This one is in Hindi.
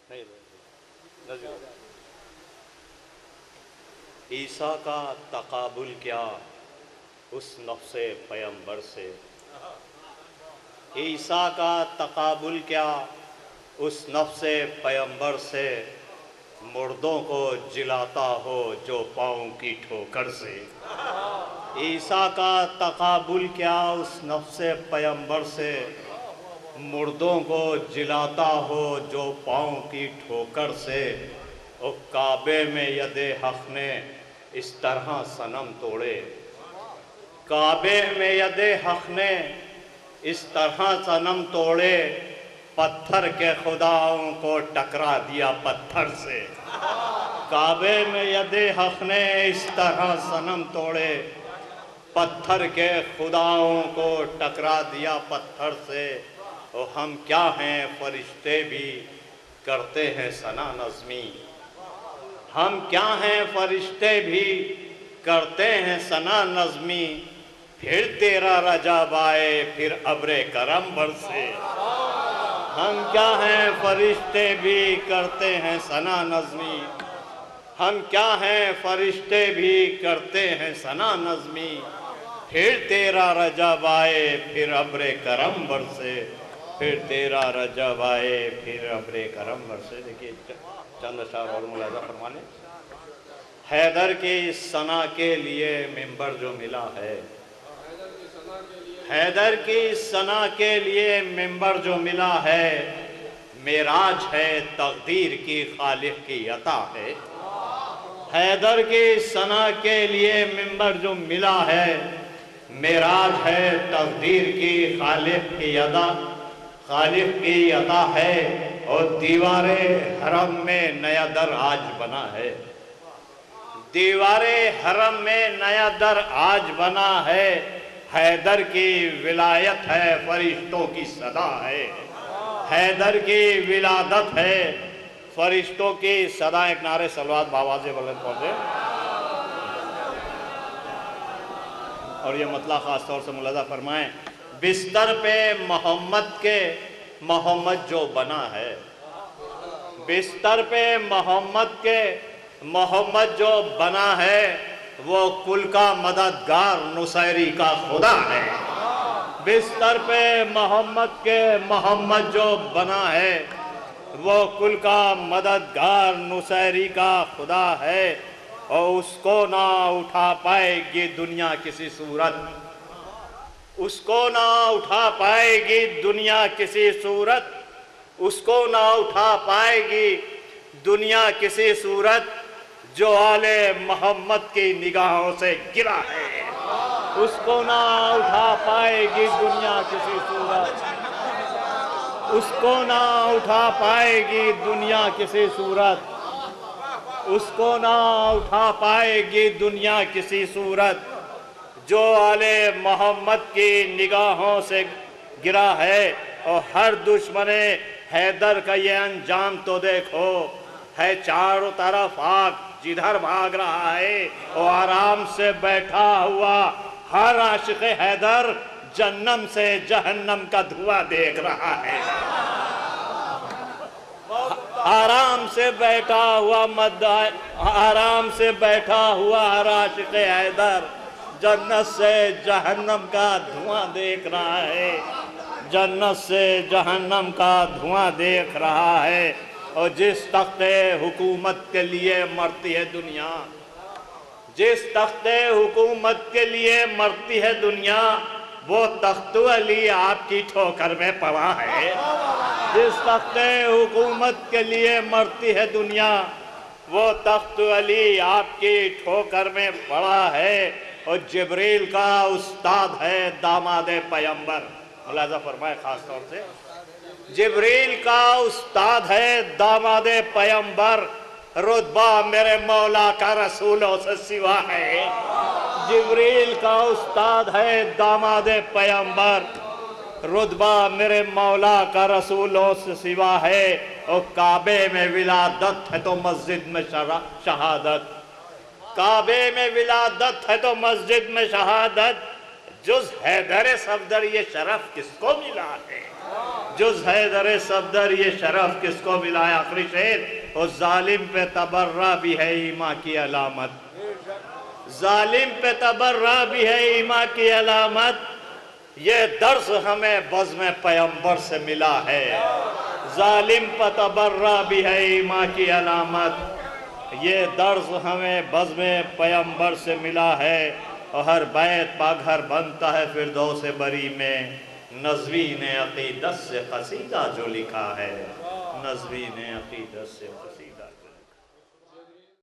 नहीं नज़र ईसा का तकाबुल क्या उस नफ्से पैगंबर से, ईसा का तकाबुल क्या उस नफ्से पैगंबर से, मुर्दों को जिलाता हो जो पाँव की ठोकर से। ईसा का तकाबुल क्या उस नफ्से पैगंबर से, मुर्दों को जिलाता हो जो पाँव की ठोकर से। ओ काबे में यदे हक़ ने इस तरह सनम तोड़े, काबे में यदे हक़ ने इस तरह सनम तोड़े, पत्थर के खुदाओं को टकरा दिया पत्थर से। काबे में यदे हक़ ने इस तरह सनम तोड़े, पत्थर के खुदाओं को टकरा दिया पत्थर से। और हम क्या हैं फरिश्ते भी करते हैं सना नज़मी, हम क्या हैं फरिश्ते भी करते हैं सना नज़मी। फिर तेरा रजब आए फिर अब्रे करम बरसे, हम क्या हैं फरिश्ते भी करते हैं सना नज़मी, हम क्या हैं फरिश्ते भी करते हैं सना नज़मी। फिर तेरा रजब आए फिर अब्रे करम बरसे, फिर तेरा रजब आए फिर अब्रे करम बरसे। देखिए चंद अशार और मुलाज़ा फरमाने। हैदर की सना के लिए मिंबर जो मिला है, हैदर की सना के लिए मिंबर जो मिला है, मेराज है तकदीर की खालिक की अता है। हैदर की सना के लिए मिंबर जो मिला है, मेराज है तकदीर की खालिक की अदा, खालिक की अता है। और दीवारे हरम में नया दर आज बना है, दीवारे हरम में नया दर आज बना है। हैदर की विलायत है फरिश्तों की सदा है, हैदर की विलादत है फरिश्तों की सदा। एक नारे सलवात बावाज़े बुलंद पहुंचे। और ये मतला ख़ास तौर से मुलाज़ा फरमाएं, बिस्तर पे मोहम्मद के मोहम्मद जो बना है, बिस्तर पे मोहम्मद के मोहम्मद जो बना है, वो कुल का मददगार नुसैरी का खुदा है। बिस्तर पे मोहम्मद के मोहम्मद जो बना है, वो कुल का मददगार नुसैरी का खुदा है। और उसको ना उठा पाएगी दुनिया किसी सूरत, उसको ना उठा पाएगी दुनिया किसी सूरत, उसको ना उठा पाएगी दुनिया किसी सूरत, जो आले मोहम्मद की निगाहों से गिरा है। उसको ना उठा पाएगी दुनिया किसी सूरत, उसको ना उठा पाएगी दुनिया किसी सूरत, उसको ना उठा पाएगी दुनिया किसी सूरत, जो आले मोहम्मद की निगाहों से गिरा है। और हर दुश्मने हैदर का ये अंजाम तो देखो, है चारों तरफ आग जिधर भाग रहा है, और आराम से बैठा हुआ हर आशिक हैदर जन्नम से जहन्नम का धुआं देख रहा है। आराम से बैठा हुआ आराम से बैठा हुआ हर आशिक हैदर जन्नत से जहन्नम का धुआं देख रहा है, जन्नत से जहन्नम का धुआं देख रहा है। और जिस तख्ते हुकूमत के लिए मरती है दुनिया, जिस तख्ते हुकूमत के लिए मरती है दुनिया, वो तख्त अली आपकी ठोकर में पड़ा है। जिस तख्ते हुकूमत के लिए मरती है दुनिया, वो तख्त अली आपकी ठोकर में पड़ा है। और जिब्रील का उस्ताद है दामाद पैगंबर, मुलाज़ा फरमाए ख़ास तौर से, जिब्रील का उस्ताद है दामाद पैगंबर, रुतबा मेरे मौला का रसूलों से सिवा है। जिब्रील का उस्ताद है दामाद पैगंबर, रुतबा मेरे मौला का रसूलों से सिवा है। और काबे में विलादत है तो मस्जिद में शहादत, काबे में विलादत है तो मस्जिद में शहादत, जुज हैदर सफदर ये शरफ किसको मिला है? जुज हैदर सफदर ये शरफ किसको मिला है? आखिरी शेर, उस जालिम पे तबर्रा भी है ईमा की अलामत, जालिम पे तबर्रा भी है ईमा की अलामत, ये दर्स हमें बज़्म पैगंबर से मिला है। जालिम पे तबर्रा भी है ईमा की अलामत, ये दर्स हमें बज़्म पैगंबर से मिला है। और हर बैत पाघर बनता है फिरदौस बरी में, नज़वी ने अक़ीदत से क़सीदा जो लिखा है, नज़वी ने अक़ीदत से क़सीदा।